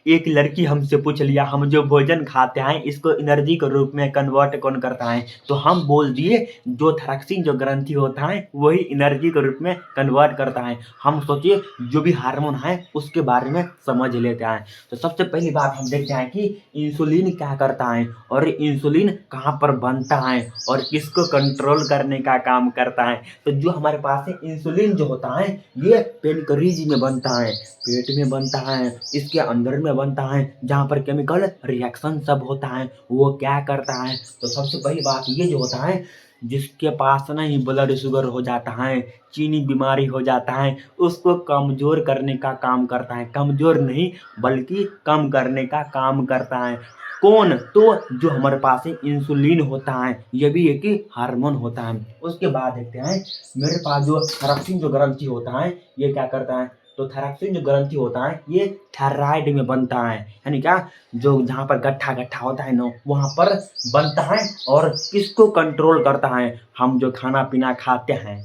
एक लड़की हमसे पूछ लिया हम जो भोजन खाते हैं इसको एनर्जी के रूप में कन्वर्ट कौन करता है, तो हम बोल दिए जो थायरॉक्सिन जो ग्रंथि होता है वही एनर्जी के रूप में कन्वर्ट करता है। हम सोचिए जो भी हार्मोन है उसके बारे में समझ लेते हैं। तो सबसे पहली बात हम देखते हैं कि इंसुलिन क्या करता है और इंसुलिन कहाँ पर बनता है और किसको कंट्रोल करने का काम करता है। तो जो हमारे पास है इंसुलिन जो होता है ये पेनक्रीज में बनता है, पेट में बनता है, इसके अंदर में बनता है जहाँ पर केमिकल रिएक्शन सब होता है। वो क्या करता है, तो सबसे पहली बात ये जो होता है जिसके पास नहीं ब्लड शुगर हो जाता है, चीनी बीमारी हो जाता है, उसको कमजोर करने का काम करता है। कमजोर नहीं बल्कि कम करने का काम करता है। कौन, तो जो हमारे पास है इंसुलिन होता है, ये भी एक ही हार्मोन होता है। उसके बाद देखते हैं मेरे पास जो थायरॉक्सिन जो ग्रंथि होता है ये क्या करता है, तो थायरॉक्सिन जो ग्रंथि होता है ये थायराइड में बनता है, यानी क्या जो जहाँ पर गट्ठा गट्ठा होता है ना वहाँ पर बनता है और किसको कंट्रोल करता है, हम जो खाना पीना खाते हैं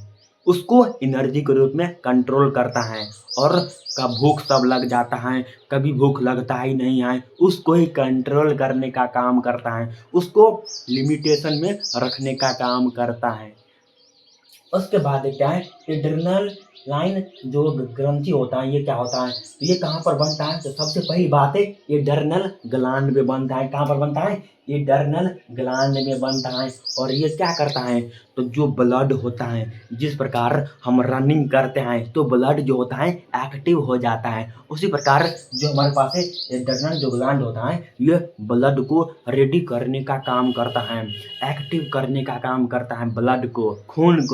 उसको एनर्जी के रूप में कंट्रोल करता है। और कब भूख सब लग जाता है, कभी भूख लगता ही नहीं है, उसको ही कंट्रोल करने का काम करता है, उसको लिमिटेशन में रखने का काम करता है। उसके बाद क्या है एड्रिनल लाइन जो ग्रंथि होता है ये क्या होता है, तो ये कहाँ पर बनता है, तो सबसे पहली बात है एड्रिनल ग्लैंड में बनता है। कहाँ पर बनता है, एड्रिनल ग्लैंड में बनता है। और ये क्या करता है, तो जो ब्लड होता है जिस प्रकार हम रनिंग करते हैं तो ब्लड जो होता है एक्टिव हो जाता है, उसी प्रकार जो हमारे पास है एड्रिनल जो ग्लैंड होता है ये ब्लड को रेडी करने का काम करता है, एक्टिव करने का काम करता है, ब्लड को, खून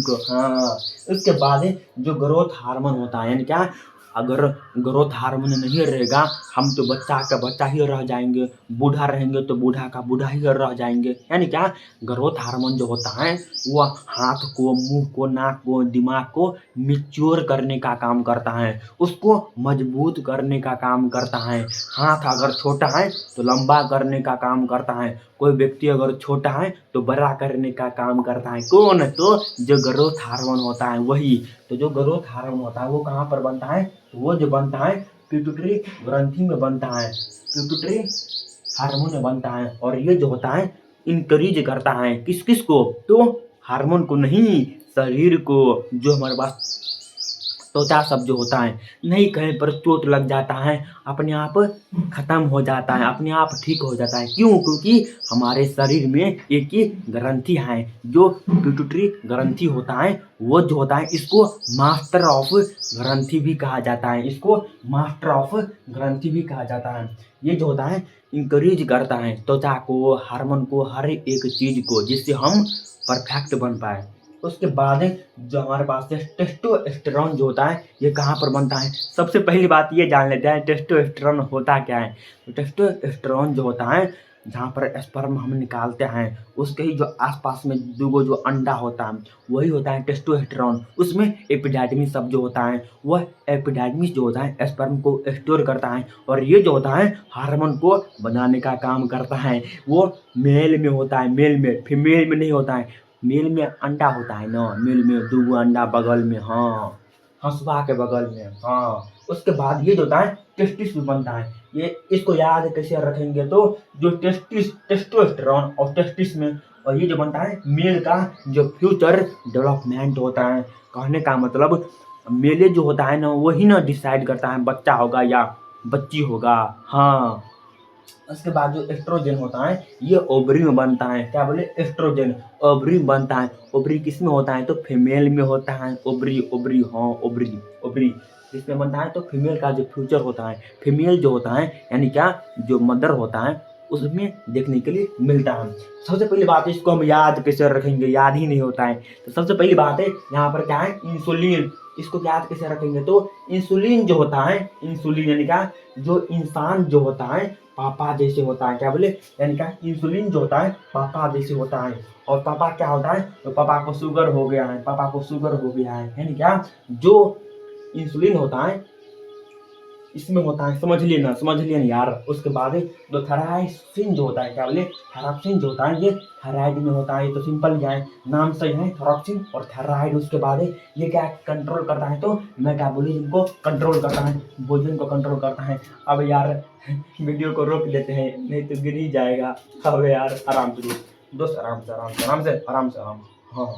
को। हाँ, उसके बाद जो ग्रोथ हार्मोन होता है, यानी क्या अगर ग्रोथ हार्मोन नहीं रहेगा हम तो बच्चा का बच्चा ही रह जाएंगे, बूढ़ा रहेंगे तो बूढ़ा का बूढ़ा ही रह जाएंगे। यानी क्या ग्रोथ हार्मोन जो होता है वो हाथ को, मुंह को, नाक को, दिमाग को मिच्योर करने का काम करता है, उसको मजबूत करने का काम करता है। हाथ अगर छोटा है तो लंबा करने का काम करता है, कोई व्यक्ति अगर छोटा है तो बड़ा करने का काम करता है। कौन, तो जो ग्रोथ हार्मोन होता है वही। तो जो ग्रोथ हार्मोन होता है वो कहाँ पर बनता है, तो वो जो बनता है पिट्यूटरी ग्रंथि में बनता है, पिट्यूटरी हार्मोन में बनता है। और ये जो होता है इंक्रीज करता है किस किस को, तो हार्मोन को नहीं, शरीर को। जो हमारे पास त्वचा सब जो होता है नहीं कहीं पर चोट लग जाता है अपने आप खत्म हो जाता है, अपने आप ठीक हो जाता है। क्यों, क्योंकि हमारे शरीर में एक ही ग्रंथि है जो पिट्यूटरी ग्रंथि होता है, वो जो होता है इसको मास्टर ऑफ ग्रंथि भी कहा जाता है, इसको मास्टर ऑफ ग्रंथि भी कहा जाता है। ये जो होता है इंक्रीज करता है त्वचा को, हार्मोन को, हर एक चीज को, जिससे हम परफेक्ट बन पाए। उसके बाद जो हमारे पास टेस्टोस्टेरोन जो होता है ये कहाँ पर बनता है, सबसे पहली बात ये जान लेते हैं टेस्टोस्टेरोन होता क्या है। तो टेस्टोस्टेरोन जो होता है जहाँ पर स्पर्म हम निकालते हैं उसके ही जो आसपास में दो जो अंडा होता है वही होता है टेस्टोस्टेरोन। उसमें एपिडाइडमिस सब जो होता है वह एपिडाइडमिस जो होता है स्पर्म को स्टोर करता है और ये जो होता है हार्मोन को बनाने का काम करता है। वो मेल में होता है, मेल में, फीमेल में नहीं होता है। मेल में अंडा होता है ना, मेल में दो अंडा बगल में, हाँ, हंसुआ के बगल में, हाँ। उसके बाद ये जो होता है टेस्टिस भी बनता है। ये इसको याद कैसे रखेंगे, तो जो टेस्टोस्टेरोन और टेस्टिस में, और ये जो बनता है मेल का जो फ्यूचर डेवलपमेंट होता है। कहने का मतलब मेले जो होता है ना वही ना डिसाइड करता है बच्चा होगा या बच्ची होगा, हाँ। उसके बाद जो एस्ट्रोजन होता है ये ओवरी में बनता है। क्या बोले, एस्ट्रोजन ओवरी में बनता है। ओवरी किस में होता है, तो फीमेल में होता है। ओवरी, ओवरी, हाँ, ओवरी, ओवरी किसमें बनता है, तो फीमेल का जो फ्यूचर होता है, फीमेल जो होता है यानी क्या जो मदर होता है उसमें देखने के लिए मिलता है। सबसे पहली बात है इसको हम याद कैसे रखेंगे, याद ही नहीं होता है। तो सबसे पहली बात है यहाँ पर क्या है इंसुलिन, इसको याद कैसे रखेंगे, तो इंसुलिन जो होता है, इंसुलिन यानी क्या जो इंसान जो होता है पापा जैसे होता है। क्या बोले, यानी क्या इंसुलिन जो होता है पापा जैसे होता है। और पापा क्या होता है, तो पापा को शुगर हो गया है, पापा को शुगर हो गया है, यानी क्या जो इंसुलिन होता है इसमें होता है, समझ लिए ना यार। उसके बाद जो थायरॉक्सिन जो होता है, क्या बोले, थायरॉक्सिन जो होता है ये थायराइड में होता है। ये तो सिंपल क्या है, नाम सही है, थायरॉक्सिन और थायराइड। उसके बाद ये क्या कंट्रोल करता है, तो मेटाबॉलिज्म को कंट्रोल करता है, भोजन को कंट्रोल करता है। अब यार वीडियो को रोक देते हैं, नहीं तो गिर ही जाएगा। अब यार आराम से दोस्त, आराम से। हाँ।